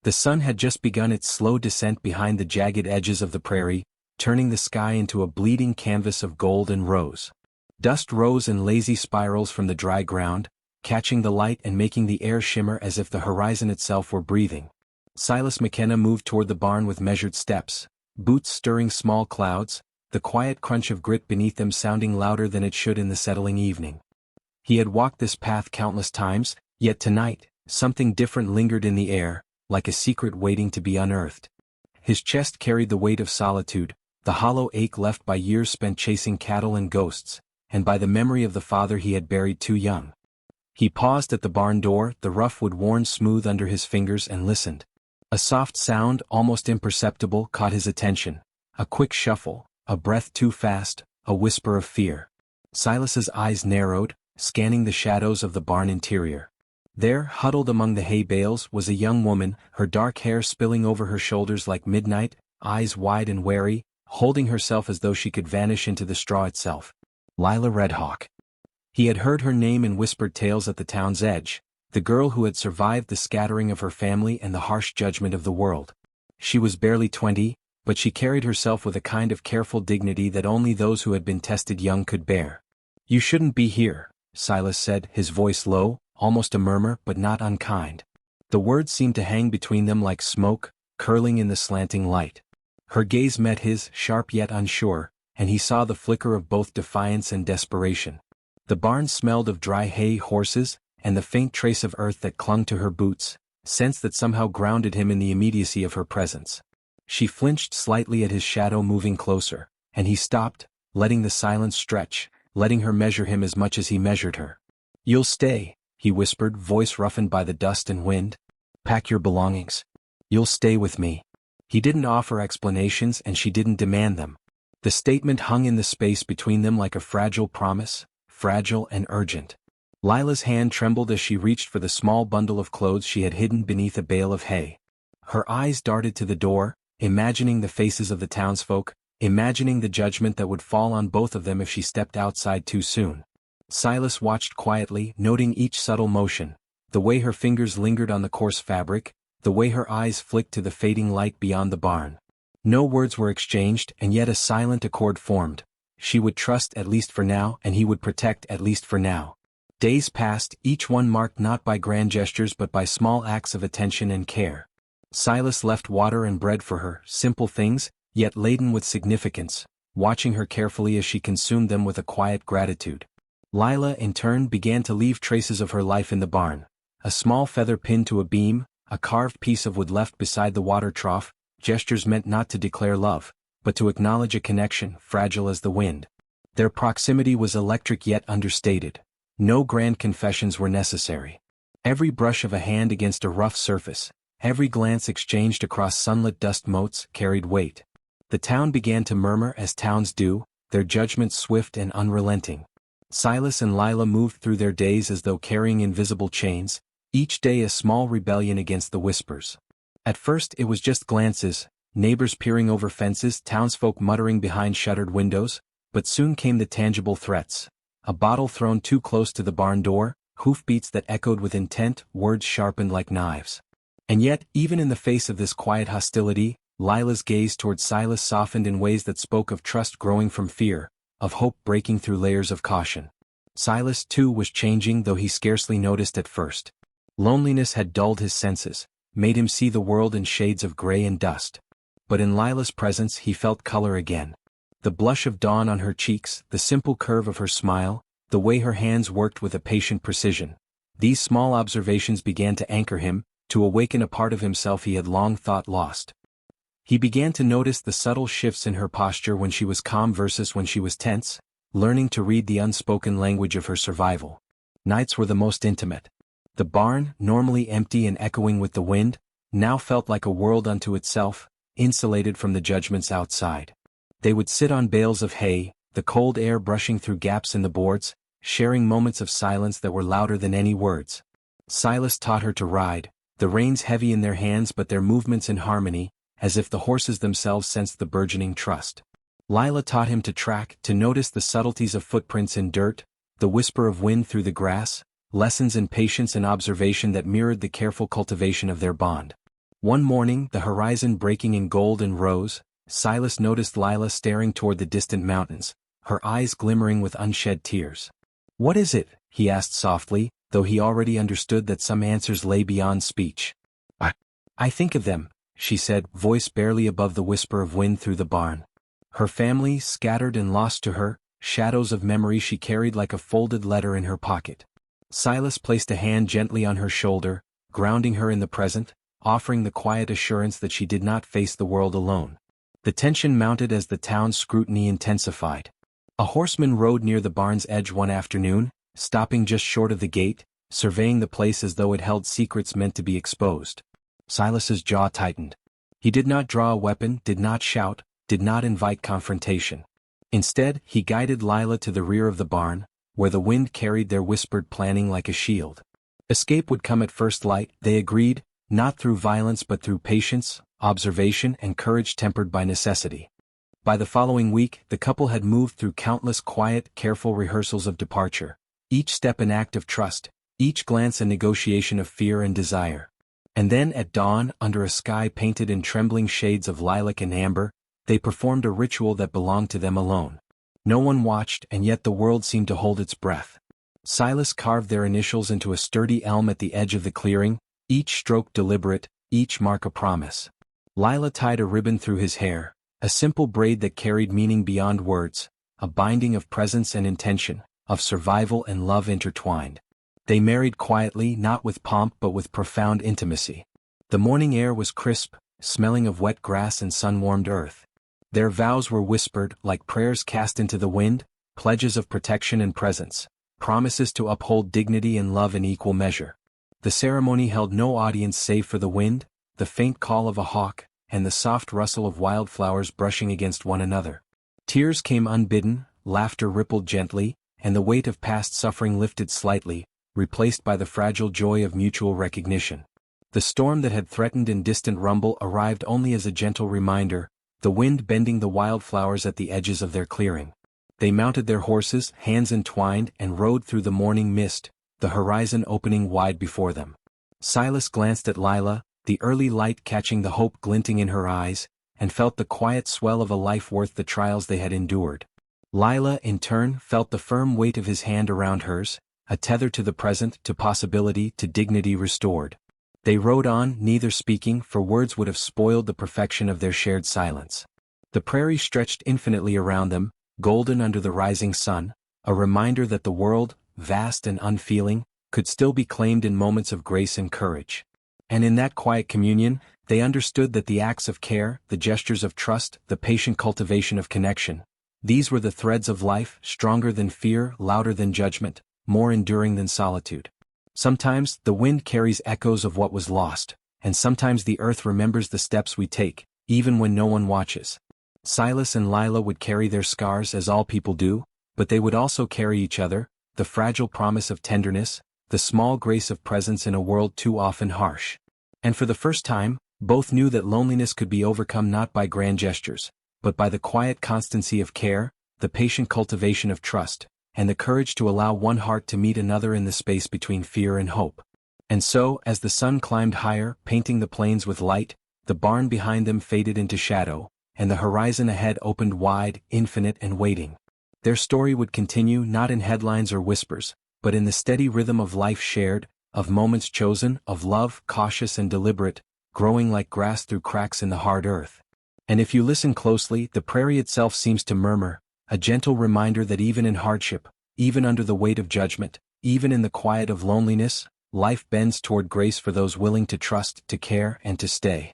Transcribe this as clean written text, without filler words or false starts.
The sun had just begun its slow descent behind the jagged edges of the prairie, turning the sky into a bleeding canvas of gold and rose. Dust rose in lazy spirals from the dry ground, catching the light and making the air shimmer as if the horizon itself were breathing. Silas McKenna moved toward the barn with measured steps, boots stirring small clouds, the quiet crunch of grit beneath them sounding louder than it should in the settling evening. He had walked this path countless times, yet tonight, something different lingered in the air, like a secret waiting to be unearthed. His chest carried the weight of solitude, the hollow ache left by years spent chasing cattle and ghosts, and by the memory of the father he had buried too young. He paused at the barn door, the rough wood worn smooth under his fingers, and listened. A soft sound, almost imperceptible, caught his attention. A quick shuffle, a breath too fast, a whisper of fear. Silas's eyes narrowed, scanning the shadows of the barn interior. There, huddled among the hay bales, was a young woman, her dark hair spilling over her shoulders like midnight, eyes wide and wary, holding herself as though she could vanish into the straw itself. Lila Redhawk. He had heard her name in whispered tales at the town's edge, the girl who had survived the scattering of her family and the harsh judgment of the world. She was barely 20, but she carried herself with a kind of careful dignity that only those who had been tested young could bear. "You shouldn't be here," Silas said, his voice low, almost a murmur but not unkind. The words seemed to hang between them like smoke, curling in the slanting light. Her gaze met his, sharp yet unsure, and he saw the flicker of both defiance and desperation. The barn smelled of dry hay, horses, and the faint trace of earth that clung to her boots, sense that somehow grounded him in the immediacy of her presence. She flinched slightly at his shadow moving closer, and he stopped, letting the silence stretch, letting her measure him as much as he measured her. "You'll stay," he whispered, voice roughened by the dust and wind. "Pack your belongings. You'll stay with me." He didn't offer explanations and she didn't demand them. The statement hung in the space between them like a fragile promise, fragile and urgent. Lila's hand trembled as she reached for the small bundle of clothes she had hidden beneath a bale of hay. Her eyes darted to the door, imagining the faces of the townsfolk, imagining the judgment that would fall on both of them if she stepped outside too soon. Silas watched quietly, noting each subtle motion, the way her fingers lingered on the coarse fabric, the way her eyes flicked to the fading light beyond the barn. No words were exchanged, and yet a silent accord formed. She would trust at least for now, and he would protect at least for now. Days passed, each one marked not by grand gestures but by small acts of attention and care. Silas left water and bread for her, simple things, yet laden with significance, watching her carefully as she consumed them with a quiet gratitude. Lila, in turn, began to leave traces of her life in the barn. A small feather pinned to a beam, a carved piece of wood left beside the water trough, gestures meant not to declare love, but to acknowledge a connection, fragile as the wind. Their proximity was electric yet understated. No grand confessions were necessary. Every brush of a hand against a rough surface, every glance exchanged across sunlit dust motes, carried weight. The town began to murmur as towns do, their judgment swift and unrelenting. Silas and Lila moved through their days as though carrying invisible chains, each day a small rebellion against the whispers. At first it was just glances, neighbors peering over fences, townsfolk muttering behind shuttered windows, but soon came the tangible threats. A bottle thrown too close to the barn door, hoofbeats that echoed with intent, words sharpened like knives. And yet, even in the face of this quiet hostility, Lila's gaze toward Silas softened in ways that spoke of trust growing from fear, of hope breaking through layers of caution. Silas, too, was changing, though he scarcely noticed at first. Loneliness had dulled his senses, made him see the world in shades of gray and dust. But in Lila's presence he felt color again. The blush of dawn on her cheeks, the simple curve of her smile, the way her hands worked with a patient precision. These small observations began to anchor him, to awaken a part of himself he had long thought lost. He began to notice the subtle shifts in her posture when she was calm versus when she was tense, learning to read the unspoken language of her survival. Nights were the most intimate. The barn, normally empty and echoing with the wind, now felt like a world unto itself, insulated from the judgments outside. They would sit on bales of hay, the cold air brushing through gaps in the boards, sharing moments of silence that were louder than any words. Silas taught her to ride, the reins heavy in their hands but their movements in harmony, as if the horses themselves sensed the burgeoning trust. Lila taught him to track, to notice the subtleties of footprints in dirt, the whisper of wind through the grass, lessons in patience and observation that mirrored the careful cultivation of their bond. One morning, the horizon breaking in gold and rose, Silas noticed Lila staring toward the distant mountains, her eyes glimmering with unshed tears. "What is it?" he asked softly, though he already understood that some answers lay beyond speech. I think of them," she said, voice barely above the whisper of wind through the barn. Her family, scattered and lost to her, shadows of memory she carried like a folded letter in her pocket. Silas placed a hand gently on her shoulder, grounding her in the present, offering the quiet assurance that she did not face the world alone. The tension mounted as the town's scrutiny intensified. A horseman rode near the barn's edge one afternoon, stopping just short of the gate, surveying the place as though it held secrets meant to be exposed. Silas's jaw tightened. He did not draw a weapon, did not shout, did not invite confrontation. Instead, he guided Lila to the rear of the barn, where the wind carried their whispered planning like a shield. Escape would come at first light, they agreed, not through violence but through patience, observation and courage tempered by necessity. By the following week, the couple had moved through countless quiet, careful rehearsals of departure, each step an act of trust, each glance a negotiation of fear and desire. And then at dawn, under a sky painted in trembling shades of lilac and amber, they performed a ritual that belonged to them alone. No one watched, and yet the world seemed to hold its breath. Silas carved their initials into a sturdy elm at the edge of the clearing, each stroke deliberate, each mark a promise. Lila tied a ribbon through his hair, a simple braid that carried meaning beyond words, a binding of presence and intention, of survival and love intertwined. They married quietly, not with pomp but with profound intimacy. The morning air was crisp, smelling of wet grass and sun-warmed earth. Their vows were whispered, like prayers cast into the wind, pledges of protection and presence, promises to uphold dignity and love in equal measure. The ceremony held no audience save for the wind, the faint call of a hawk, and the soft rustle of wildflowers brushing against one another. Tears came unbidden, laughter rippled gently, and the weight of past suffering lifted slightly, replaced by the fragile joy of mutual recognition. The storm that had threatened in distant rumble arrived only as a gentle reminder, the wind bending the wildflowers at the edges of their clearing. They mounted their horses, hands entwined, and rode through the morning mist, the horizon opening wide before them. Silas glanced at Lila, the early light catching the hope glinting in her eyes, and felt the quiet swell of a life worth the trials they had endured. Lila, in turn, felt the firm weight of his hand around hers, a tether to the present, to possibility, to dignity restored. They rode on, neither speaking, for words would have spoiled the perfection of their shared silence. The prairie stretched infinitely around them, golden under the rising sun, a reminder that the world, vast and unfeeling, could still be claimed in moments of grace and courage. And in that quiet communion, they understood that the acts of care, the gestures of trust, the patient cultivation of connection, these were the threads of life, stronger than fear, louder than judgment, more enduring than solitude. Sometimes, the wind carries echoes of what was lost, and sometimes the earth remembers the steps we take, even when no one watches. Silas and Lila would carry their scars as all people do, but they would also carry each other, the fragile promise of tenderness, the small grace of presence in a world too often harsh. And for the first time, both knew that loneliness could be overcome not by grand gestures, but by the quiet constancy of care, the patient cultivation of trust, and the courage to allow one heart to meet another in the space between fear and hope. And so, as the sun climbed higher, painting the plains with light, the barn behind them faded into shadow, and the horizon ahead opened wide, infinite and waiting. Their story would continue not in headlines or whispers, but in the steady rhythm of life shared, of moments chosen, of love, cautious and deliberate, growing like grass through cracks in the hard earth. And if you listen closely, the prairie itself seems to murmur, a gentle reminder that even in hardship, even under the weight of judgment, even in the quiet of loneliness, life bends toward grace for those willing to trust, to care, and to stay.